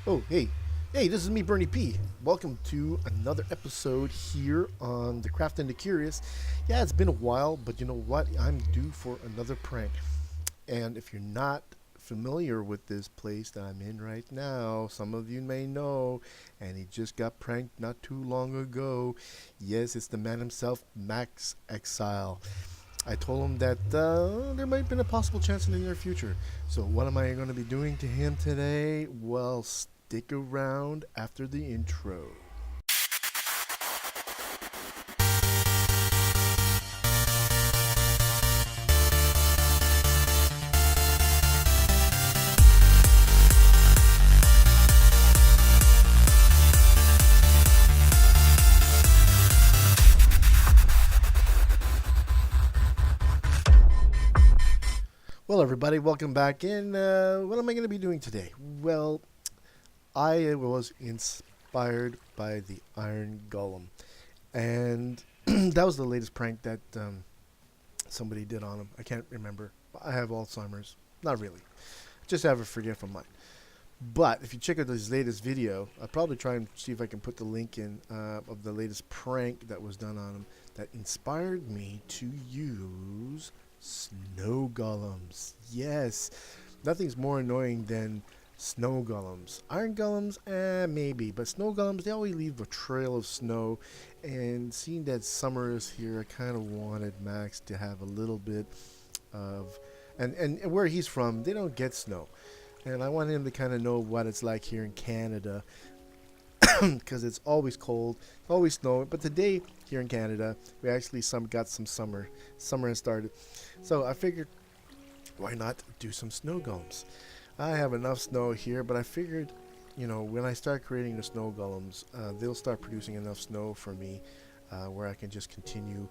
Oh, hey. Hey, this is me, BernieP. Welcome to another episode here on The Craft and the Curious. Yeah, it's been a while, but you know what? I'm due for another prank. And if you're not familiar with this place that I'm in right now, some of you may know, and he just got pranked not too long ago. Yes, it's the man himself, Matt Exile. I told him that there might have been a possible chance in the near future. So what am I going to be doing to him today? Well, stick around after the intro. Well, everybody, welcome back in. What am I going to be doing today? Well, I was inspired by the Iron Golem, and that was the latest prank that somebody did on him. I can't remember. I have Alzheimer's. Not really. Just have a forgetful mind. But if you check out this latest video, I'll probably try and see if I can put the link in of the latest prank that was done on him that inspired me to use snow golems. Yes, nothing's more annoying than snow golems. Iron golems, maybe, but snow golems, they always leave a trail of snow. And seeing that summer is here, I kind of wanted Max to have a little bit of, and where he's from, they don't get snow. And I want him to kind of know what it's like here in Canada, because it's always cold, always snow. But today here in Canada, we actually got some summer. Summer has started, so I figured, why not do some snow golems? I have enough snow here, but I figured, you know, when I start creating the snow golems, they'll start producing enough snow for me, where I can just continue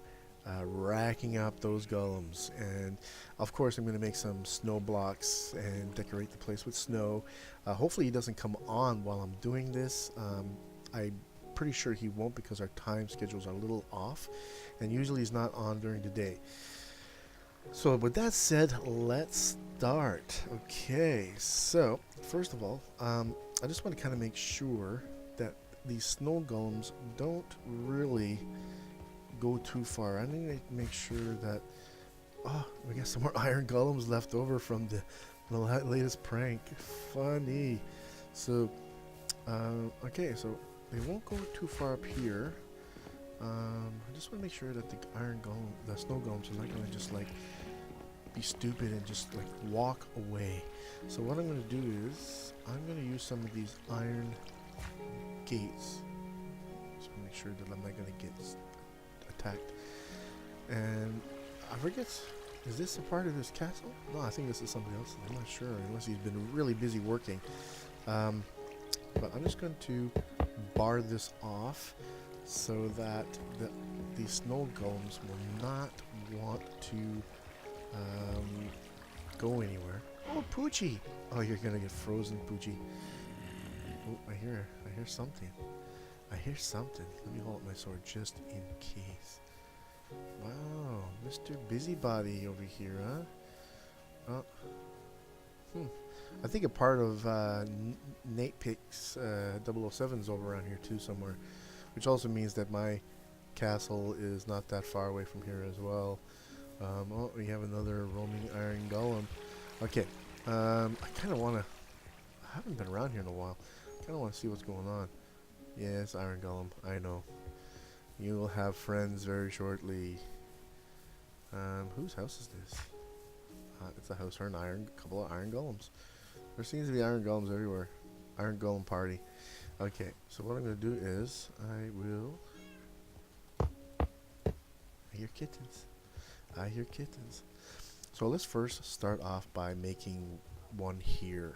racking up those golems. And of course I'm going to make some snow blocks and decorate the place with snow. Hopefully he doesn't come on while I'm doing this. I'm pretty sure he won't, because our time schedules are a little off, and usually he's not on during the day. So with that said, let's start. Okay, so first of all, I just want to kind of make sure that these snow golems don't really go too far. I need to make sure that we got some more iron golems left over from the latest prank. Funny. So okay, so they won't go too far up here. I just want to make sure that the snow golems are not going to just like be stupid and just like walk away. So what I'm going to do is I'm going to use some of these iron gates. Just make sure that I'm not going to get attacked. And I forget, is this a part of this castle? No, I think this is somebody else. I'm not sure, unless he's been really busy working. But I'm just going to bar this off so that the snow golems will not want to go anywhere. Oh, Poochie! Oh, you're gonna get frozen, Poochie. Oh, I hear something. I hear something. Let me hold up my sword just in case. Wow, Mr. Busybody over here, huh? I think a part of NatePic's 007's over around here too somewhere, which also means that my castle is not that far away from here as well. Oh, we have another roaming iron golem. Okay, I kind of want to. I haven't been around here in a while. I kind of want to see what's going on. Yes, iron golem. I know. You will have friends very shortly. Whose house is this? It's a house for a couple of iron golems. There seems to be iron golems everywhere. Iron golem party. Okay, so what I'm going to do is I hear kittens. I hear kittens. So let's first start off by making one here.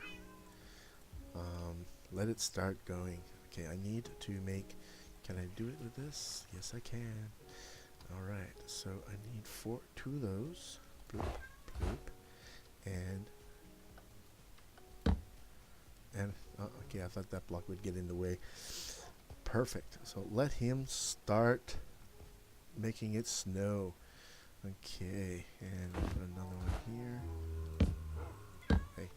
Let it start going. Okay, I need to make. Can I do it with this? Yes, I can. Alright, so I need two of those. Bloop, bloop. And okay, I thought that block would get in the way. Perfect. So let him start making it snow. Okay, and put another one here. Hey.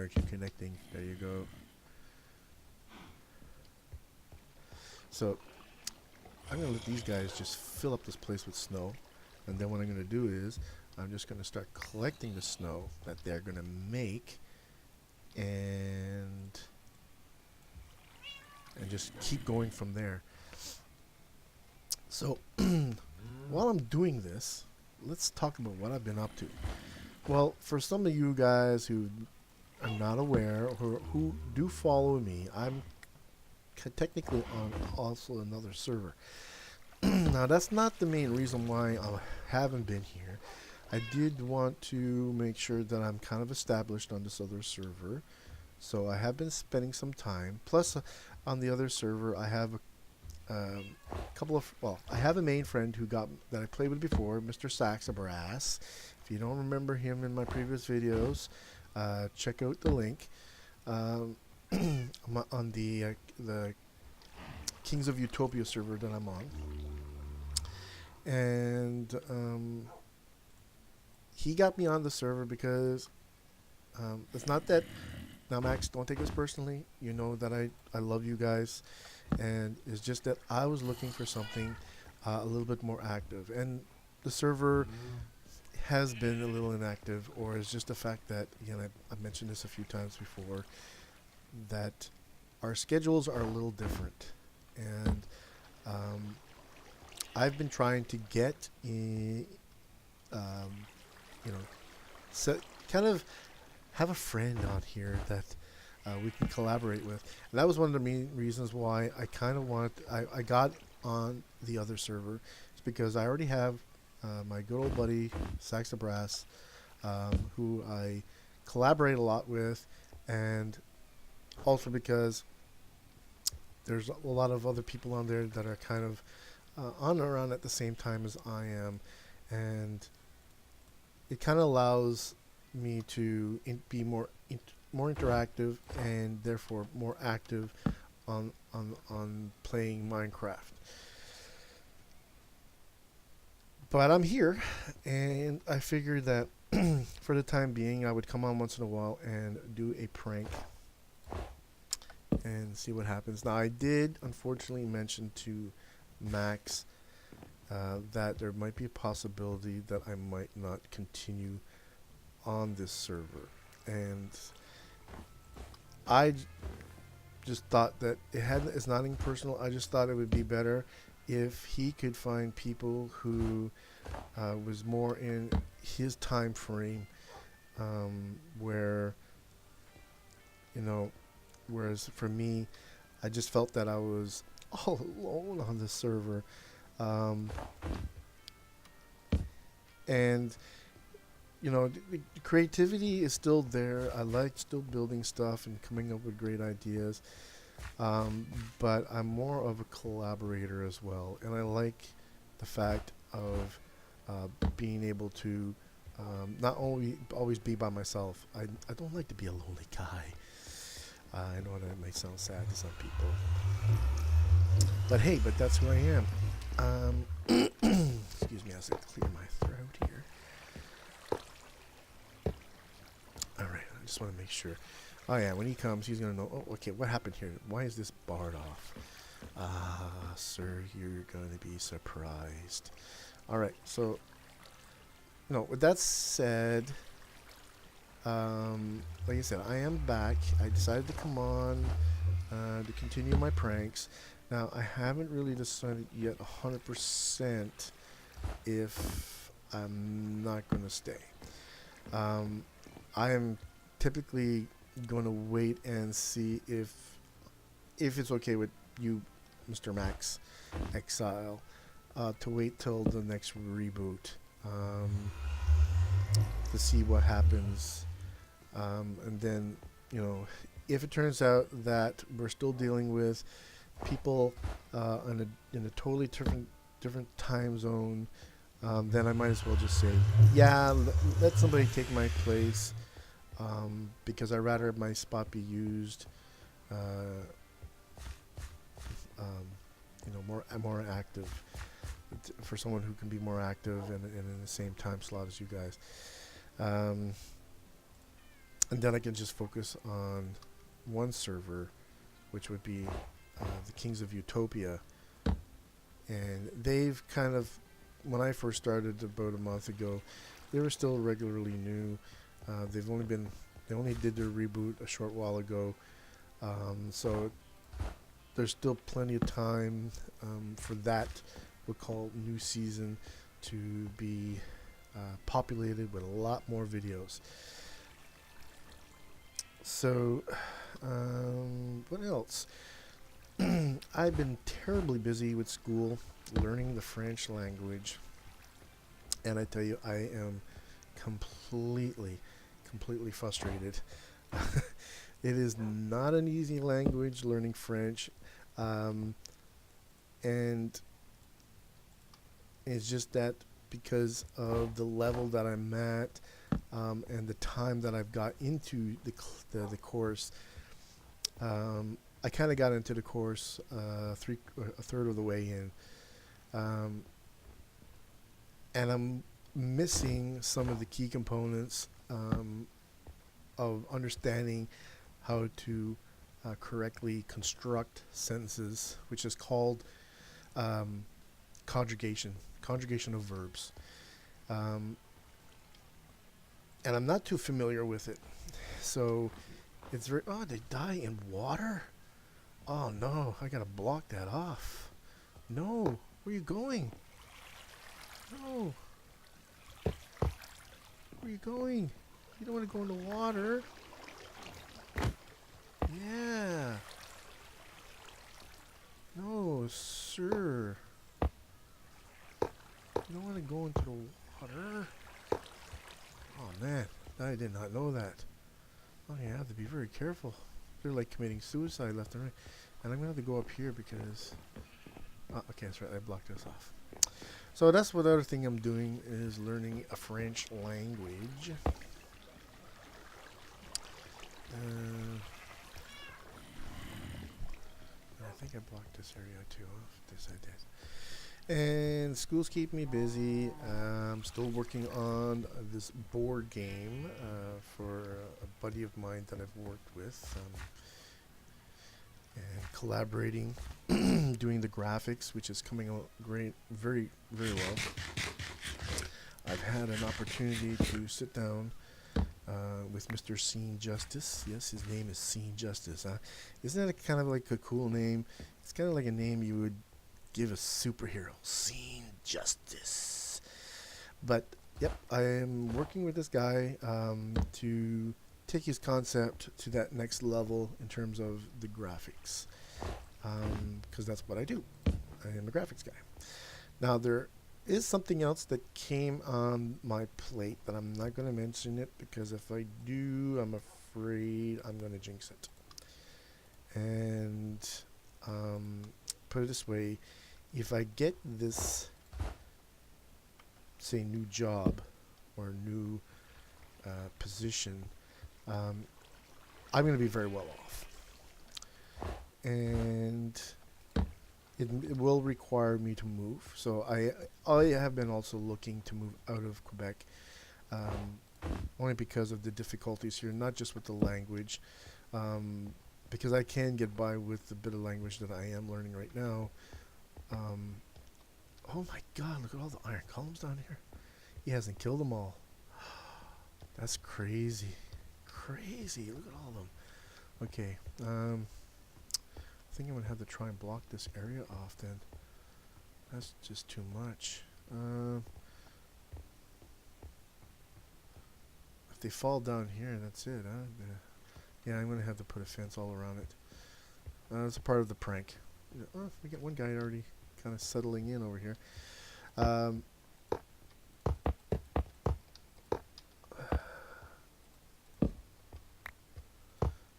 keep connecting. There you go. So I'm going to let these guys just fill up this place with snow. And then what I'm going to do is I'm just going to start collecting the snow that they're going to make. And just keep going from there. So while I'm doing this, let's talk about what I've been up to. Well, for some of you guys who are not aware or who do follow me, I'm technically on also another server. Now, that's not the main reason why I haven't been here. I did want to make sure that I'm kind of established on this other server. So I have been spending some time. Plus, on the other server, I have a couple of, well, I have a main friend that I played with before, Mr. Saxabrass. If you don't remember him in my previous videos, check out the link. I'm on the Kings of Utopia server that I'm on. And he got me on the server because it's not that, now Max, don't take this personally, you know that I love you guys, and it's just that I was looking for something a little bit more active, and the server has been a little inactive, or it's just the fact that, you know, I mentioned this a few times before, that our schedules are a little different, and I've been trying to get in, you know, so kind of have a friend on here that we can collaborate with. And that was one of the main reasons why I kind of I got on the other server. It's because I already have my good old buddy Saxabrass, who I collaborate a lot with, and also because there's a lot of other people on there that are kind of on or around at the same time as I am, and it kind of allows me to be more interactive and therefore more active on playing Minecraft. But I'm here, and I figured that for the time being I would come on once in a while and do a prank and see what happens. Now, I did unfortunately mention to Max that there might be a possibility that I might not continue on this server, and I just thought that it's nothing personal. I just thought it would be better if he could find people who was more in his time frame, where, you know, whereas for me, I just felt that I was all alone on the server, and you know, the creativity is still there. I like still building stuff and coming up with great ideas, but I'm more of a collaborator as well, and I like the fact of being able to not only always be by myself. I don't like to be a lonely guy. I know that might sound sad to some people, but hey, that's who I am. Excuse me, I have to clear my throat here. Alright, I just want to make sure. Oh yeah, when he comes, he's going to know, oh, okay, what happened here? Why is this barred off? Sir, you're going to be surprised. Alright, so, no, with that said, like I said, I am back. I decided to come on to continue my pranks. Now, I haven't really decided yet 100% if I'm not going to stay. I am typically going to wait and see if it's okay with you, Mr. Max Exile, to wait till the next reboot, to see what happens, and then, you know, if it turns out that we're still dealing with people in a totally different time zone, then I might as well just say, yeah, let somebody take my place, because I'd rather my spot be used, you know, more active, for someone who can be more active and in the same time slot as you guys. and then I can just focus on one server, which would be the Kings of Utopia. And they've kind of, when I first started about a month ago, they were still regularly new. They only did their reboot a short while ago, so there's still plenty of time for that, we'll call new season, to be populated with a lot more videos. So, what else? I've been terribly busy with school, learning the French language, and I tell you, I am completely frustrated. It is not an easy language, learning French, and it's just that because of the level that I'm at, and the time that I've got into the course, I kind of got into the course a third of the way in, and I'm missing some of the key components of understanding how to correctly construct sentences, which is called conjugation of verbs. And I'm not too familiar with it. So it's very, oh, they die in water? Oh no, I gotta block that off. No, where are you going? No. Where are you going? You don't want to go in the water. Yeah. No, sir. You don't want to go into the water. Oh man, I did not know that. Oh, you have to be very careful. They're like committing suicide left and right. And I'm going to have to go up here because... okay, that's right, I blocked this off. So that's what the other thing I'm doing, is learning a French language. I think I blocked this area too off. This I did. And school's keep me busy. I'm still working on this board game for a buddy of mine that I've worked with. And collaborating, doing the graphics, which is coming out great, very well. I've had an opportunity to sit down with Mr. Scene Justice. Yes, his name is Scene Justice. Isn't that kind of like a cool name? It's kind of like a name you would give a superhero, Scene Justice. But yep, I am working with this guy to take his concept to that next level in terms of the graphics, because that's what I do. I am a graphics guy. Now there is something else that came on my plate, but I'm not going to mention it because if I do, I'm afraid I'm going to jinx it. And put it this way, if I get this, say, new job or new position, I'm going to be very well off, and it will require me to move. So I have been also looking to move out of Quebec, only because of the difficulties here, not just with the language, because I can get by with the bit of language that I am learning right now. Oh my God, look at all the iron golems down here. He hasn't killed them all. That's crazy. Crazy, look at all of them. Okay, I think I'm gonna have to try and block this area off then. That's just too much. If they fall down here, that's it, huh? Yeah, I'm gonna have to put a fence all around it. It's a part of the prank. Oh, we got one guy already kind of settling in over here.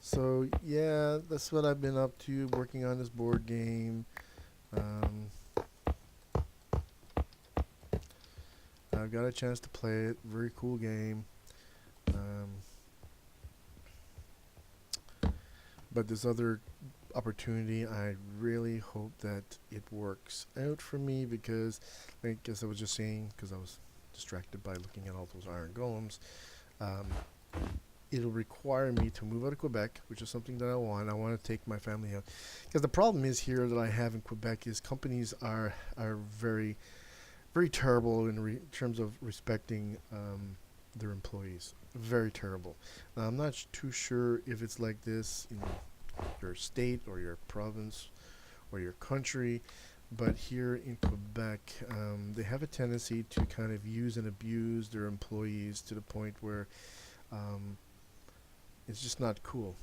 So yeah, that's what I've been up to, working on this board game. I've got a chance to play it. Very cool game. But this other opportunity, I really hope that it works out for me, because I guess I was just saying, because I was distracted by looking at all those iron golems. it'll require me to move out of Quebec, which is something that I want. I want to take my family out, because the problem is here that I have in Quebec is companies are very, very terrible in terms of respecting their employees. Very terrible. Now, I'm not too sure if it's like this in your state or your province or your country, but here in Quebec, they have a tendency to kind of use and abuse their employees to the point where it's just not cool.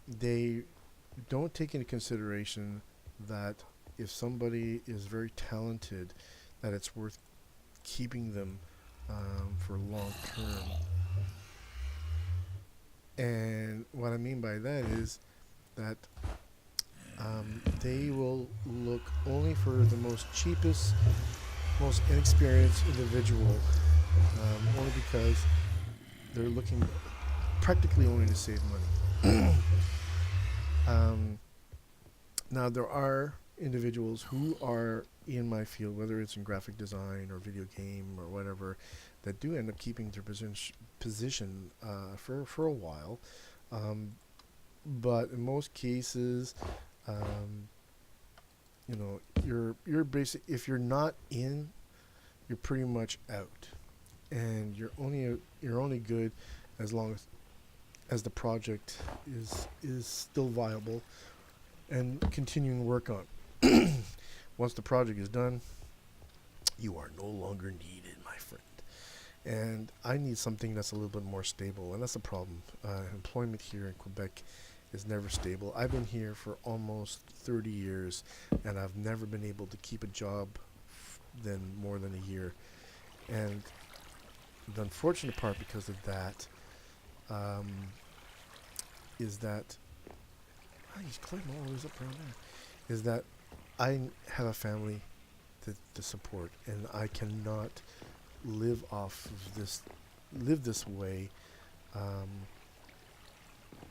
They don't take into consideration that if somebody is very talented, that it's worth keeping them for long term. And what I mean by that is that they will look only for the most cheapest, most inexperienced individual, only because they're looking practically only to save money. Now, there are individuals who are in my field, whether it's in graphic design or video game or whatever, that do end up keeping their position for a while. But in most cases, you know, you're basic. If you're not in, you're pretty much out, and you're only good as long as the project is still viable and continuing work on. Once the project is done, you are no longer needed, my friend. And I need something that's a little bit more stable, and that's the problem. Employment here in Quebec is never stable. I've been here for almost 30 years, and I've never been able to keep a job more than a year. And the unfortunate part because of that is that he's climbing all the way up around there. Is that I have a family to support, and I cannot live off of live this way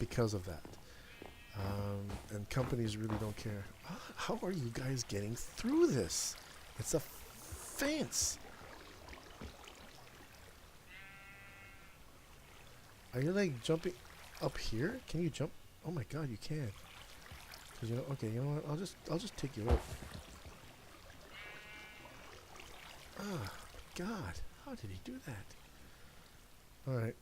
because of that. And companies really don't care. How are you guys getting through this? It's a fence. Are you like jumping up here? Can you jump? Oh my god, you can. You know, okay, you know what? I'll just take you out. Ah, God, how did he do that? All right.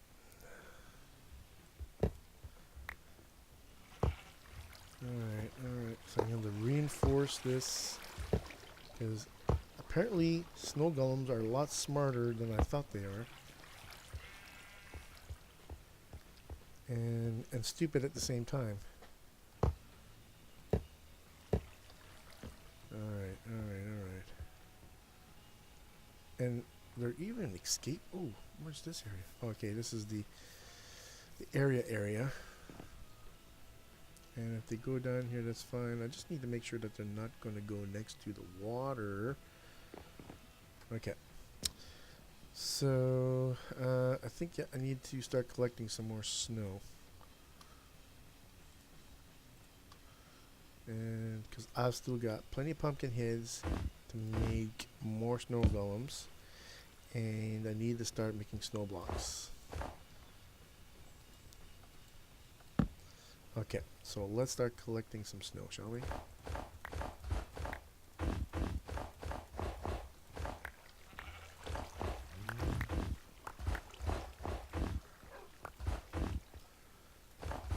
All right. So I'm going to reinforce this because apparently snow golems are a lot smarter than I thought they are, and stupid at the same time. Alright. And they're even escape. Oh, where's this area? Okay, this is the area. And if they go down here, that's fine. I just need to make sure that they're not going to go next to the water. Okay. So, I think I need to start collecting some more snow. And because I've still got plenty of pumpkin heads to make more snow golems, and I need to start making snow blocks. Okay, so let's start collecting some snow, shall we?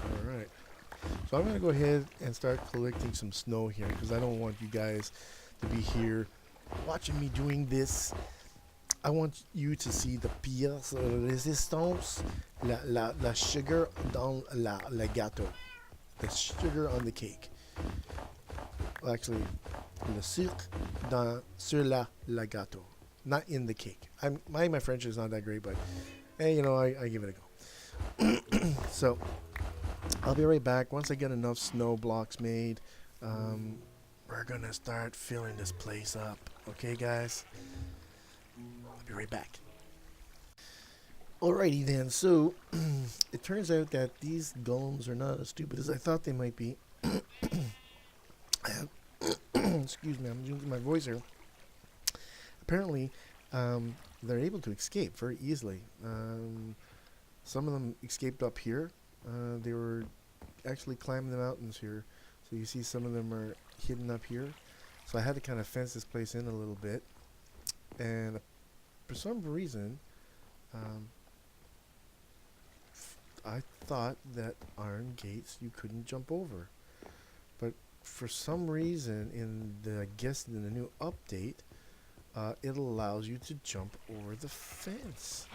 Alright. So I'm going to go ahead and start collecting some snow here because I don't want you guys to be here watching me doing this. I want you to see the pièce résistance, la sugar dans le gâteau. The sugar on the cake. Well, actually, le sucre sur la gâteau. Not in the cake. My French is not that great, but hey, you know, I give it a go. So I'll be right back. Once I get enough snow blocks made, we're gonna start filling this place up. Okay, guys? I'll be right back. Alrighty then, so it turns out that these golems are not as stupid as I thought they might be. Excuse me, I'm losing my voice here. Apparently, they're able to escape very easily. Some of them escaped up here. They were actually climbing the mountains here. So you see some of them are hidden up here. So I had to kind of fence this place in a little bit. And for some reason, I thought that iron gates you couldn't jump over. But for some reason, I guess in the new update, it allows you to jump over the fence.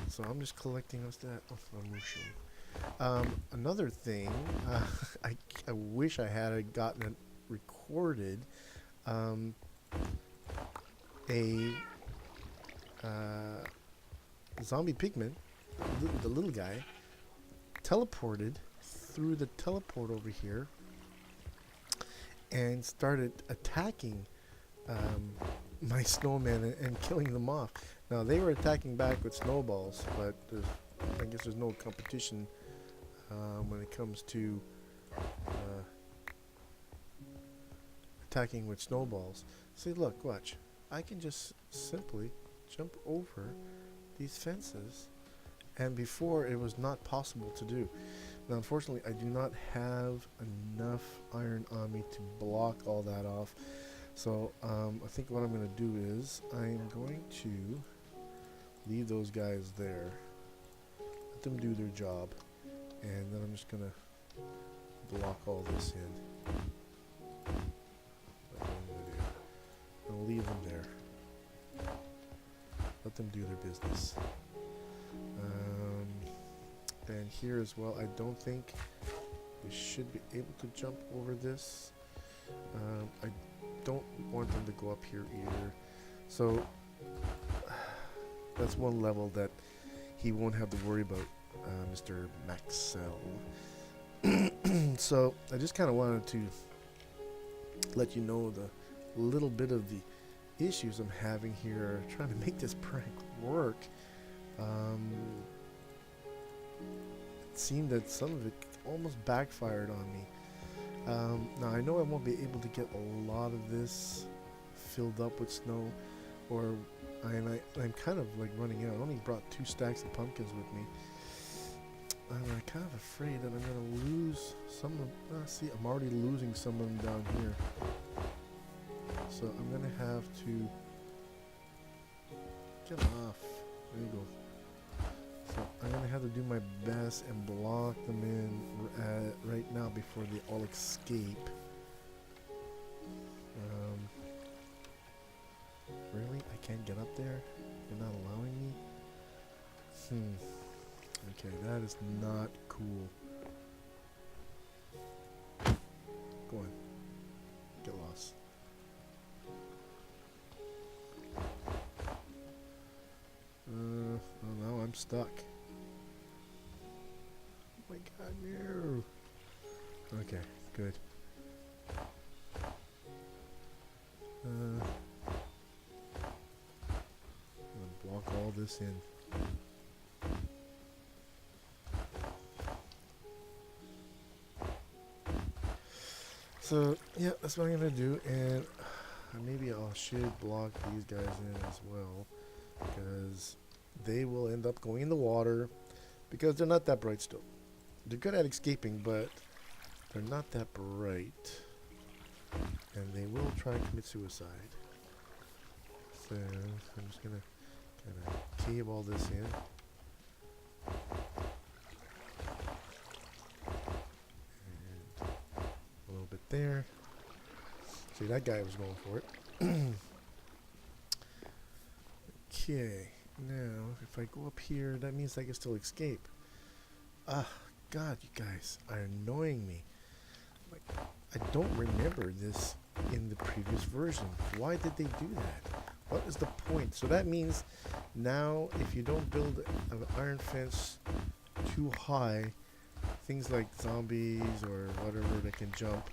So I'm just collecting. What's that? Oh, another thing, I wish I had gotten it recorded. A zombie pigman, the little guy, teleported through the teleport over here and started attacking my snowman and killing them off. Now they were attacking back with snowballs, but I guess there's no competition when it comes to attacking with snowballs. See, look, watch. I can just simply jump over these fences, and before it was not possible to do. Now unfortunately I do not have enough iron on me to block all that off, so I think what I'm going to do is I'm going to leave those guys there, let them do their job, and then I'm just going to block all this in. That's what I'm going to do. I'll leave them there. Let them do their business. And here as well, I don't think we should be able to jump over this. I don't want them to go up here either. So that's one level that he won't have to worry about, Mr. Matt Exile. So I just kind of wanted to let you know the little bit of the issues I'm having here trying to make this prank work. It seemed that some of it almost backfired on me. Now I know I won't be able to get a lot of this filled up with snow, I'm kind of like running out. I only brought 2 stacks of pumpkins with me. And I'm kind of afraid that I'm going to lose some of, see, I'm already losing some of them down here. So I'm going to have to get off. There you go. So I'm going to have to do my best and block them in right now before they all escape. Really? I can't get up there? You're not allowing me? Okay, that is not cool. Go on. Get lost. Oh no, I'm stuck. Oh my god, no. Okay, good. I'm gonna block all this in. So yeah, that's what I'm gonna do, and maybe I should block these guys in as well, because they will end up going in the water, because they're not that bright still. They're good at escaping, but they're not that bright, and they will try and commit suicide. So I'm just gonna kind of cave all this in. There. See, that guy was going for it. Okay, now if I go up here, that means I can still escape. Ah, God, you guys are annoying me. Like, I don't remember this in the previous version. Why did they do that? What is the point? So that means now if you don't build an iron fence too high, things like zombies or whatever that can jump,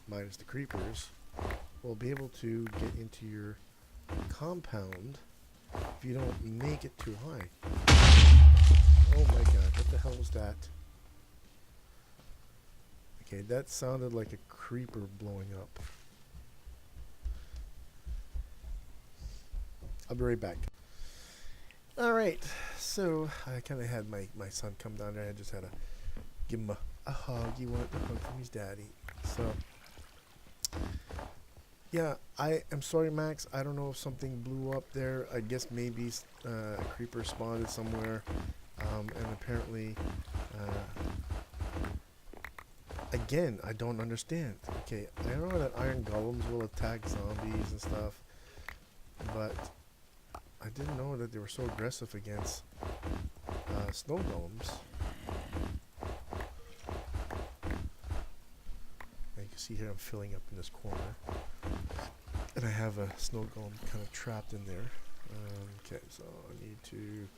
minus the creepers, will be able to get into your compound if you don't make it too high. Oh my god, what the hell was that? Okay, that sounded like a creeper blowing up. I'll be right back. All right, so I kind of had my son come down there. I just had to give him a hug. He wanted a hug from his daddy. So, yeah, I am sorry, Max. I don't know if something blew up there. I guess maybe a creeper spotted somewhere, and apparently, again, I don't understand. Okay, I know that iron golems will attack zombies and stuff, but I didn't know that they were so aggressive against snow golems. And you can see here I'm filling up in this corner. And I have a snow golem kind of trapped in there. Okay, so I need to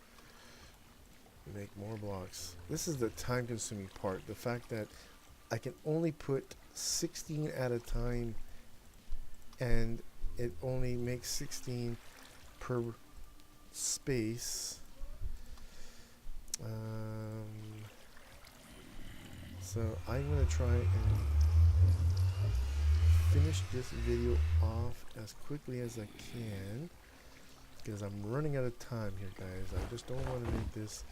make more blocks. This is the time consuming part. The fact that I can only put 16 at a time, and it only makes 16 per space. So I'm going to try and finish this video off as quickly as I can, because I'm running out of time here, guys. I just don't want to make this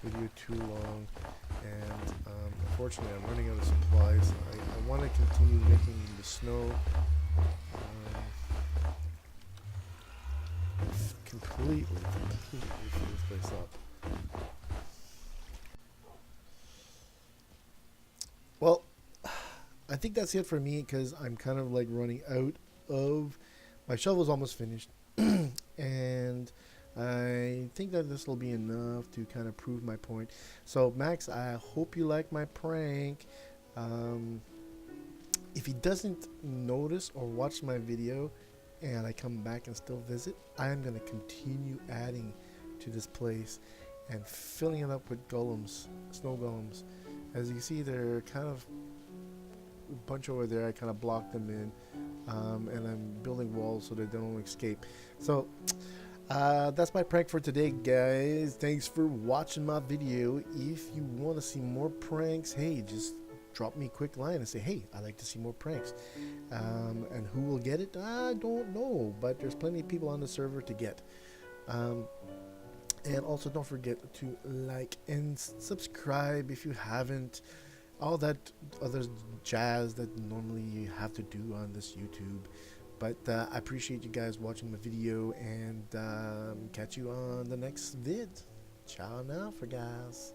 video too long, and unfortunately I'm running out of supplies. I want to continue making the snow completely fill this place up. Well, I think that's it for me, because I'm kind of like running out of, my shovel's almost finished, and I think that this will be enough to kind of prove my point. So Max, I hope you like my prank. If he doesn't notice or watch my video and I come back and still visit, I am going to continue adding to this place and filling it up with golems, snow golems. As you can see, they're kind of a bunch over there. I kind of blocked them in, and I'm building walls so that they don't escape. So that's my prank for today, guys. Thanks for watching my video. If you want to see more pranks, hey, just drop me a quick line and say, hey, I'd like to see more pranks. And who will get it? I don't know, but there's plenty of people on the server to get. And also don't forget to like and subscribe if you haven't. All that other jazz that normally you have to do on this YouTube. But I appreciate you guys watching my video, and catch you on the next vid. Ciao now for guys.